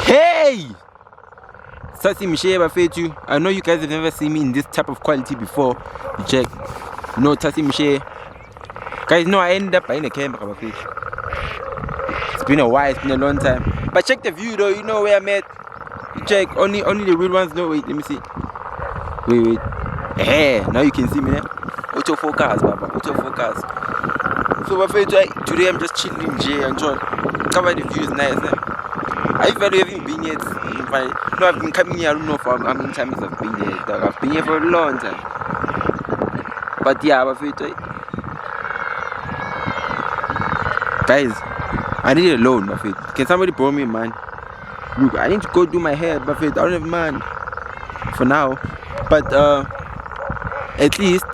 Hey! Tyson Mpshe, bafethu. I know you guys have never seen me in this type of quality before. You check. No, Tyson Mpshe. Guys, no, I ended up buying a camera, bafethu. It's been a while, it's been a long time. But check the view though, you know where I'm at. You check, only the real ones know. Wait, let me see. Wait. Hey, now you can see me now. Autofocus, Baba. Autofocus. So bafethu, today I'm just chilling here and so cover the view is nice. I've even been yet. No, I've been coming here. I don't know for how many times I've been here. I've been here for a long time. But yeah, bafethu. Guys, I need a loan, bafethu. Can somebody borrow me, man? Look, I need to go do my hair, bafethu. I don't have man for now. But at least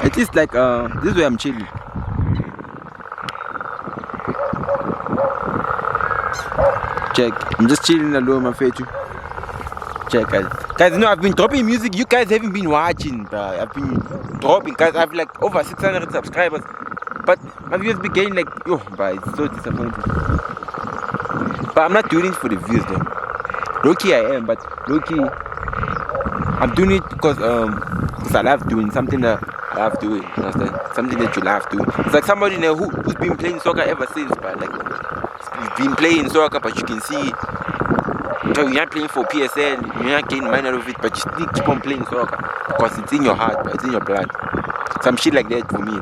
like this is where I'm chilling. Check. I'm just chilling alone, my face. Check, guys. Guys, you know I've been dropping music. You guys haven't been watching, bro. I've been dropping, guys. I have like over 600 subscribers, but my views be getting like, yo, bro, it's so disappointing. But I'm not doing it for the views, though. Low key I am, but low key I'm doing it because I love doing something that I love doing. You understand? Something that you love doing. It's like somebody there who's been playing soccer ever since, but like. You've been playing soccer, but you can see you're not playing for PSL, you're not getting money out of it, but you still keep on playing soccer because it's in your heart, but it's in your blood. Some shit like that for me.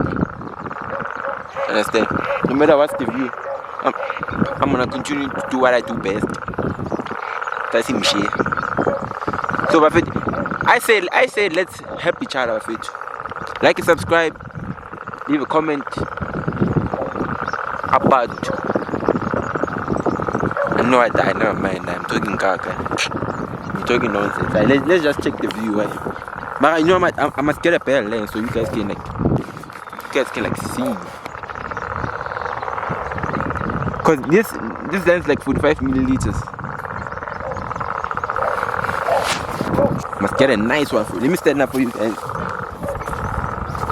Understand? No matter what's the view, I'm gonna continue to do what I do best. Tyson Mpshe. So, Buffett, I say let's help each other, Buffett. Like and subscribe, leave a comment about. No, I never mind. I'm talking caca. I'm talking nonsense. Let's just check the view. Right? But you know, I must get a better lens so you guys can like see. Cause this lens is like 45 milliliters. Must get a nice one. Let me stand up for you guys.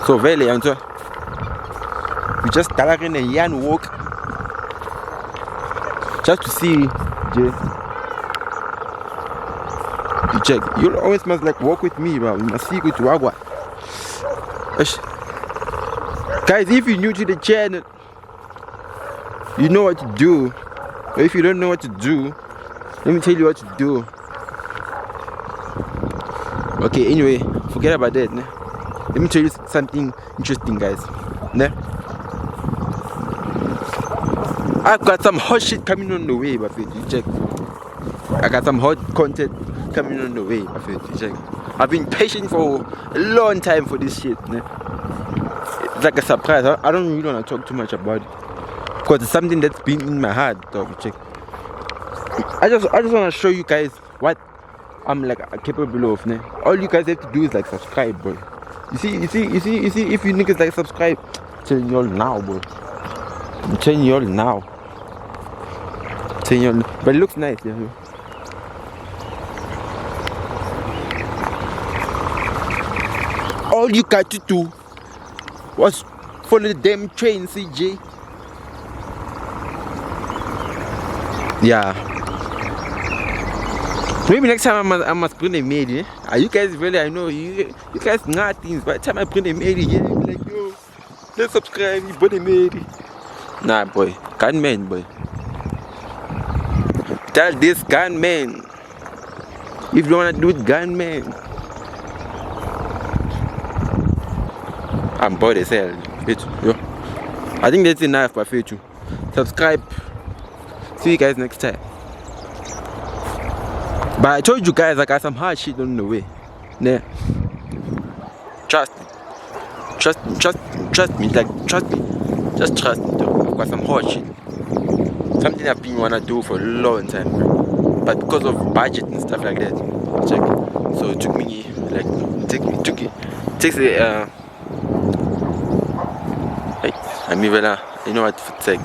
So very answer. We just start in a yarn walk. Just to see, Jay. You check. You always must like walk with me, but we must see good to Agua. Guys, if you're new to the channel, you know what to do. But if you don't know what to do, let me tell you what to do. Okay, anyway, forget about that. Né? Let me tell you something interesting, guys. Né? I've got some hot shit coming on the way, Buffett. You check. I got some hot content coming on the way, Buffett. You check. I've been patient for a long time for this shit. Né? It's like a surprise. I don't really want to talk too much about it because it's something that's been in my heart. Dog. You check. I just want to show you guys what I'm like capable of. Né? All you guys have to do is like subscribe, boy. You see. If you niggas like subscribe, I'm telling you all now, boy. I'm telling you all now. But it looks nice, yeah. All you got to do was follow the damn train, CJ. Yeah. Maybe next time I must bring a maid, yeah? Are you guys really? I know you guys know things. By the time I bring a maid, yeah, you'll be like, yo, let's subscribe, you bring a maid. Nah, boy, gunman, boy. Tell this gunman if you wanna do it, gunman. I'm bored as hell. Yo. I think that's enough, Buffett. Subscribe. See you guys next time. But I told you guys I got some hard shit on the way. Nah. Trust me. Trust me. Like trust me. Just trust me, though. I've got some hot shit. Something I've been wanna do for a long time, but because of budget and stuff like that, check. So it took me like takes a like I mean, you know what it's like.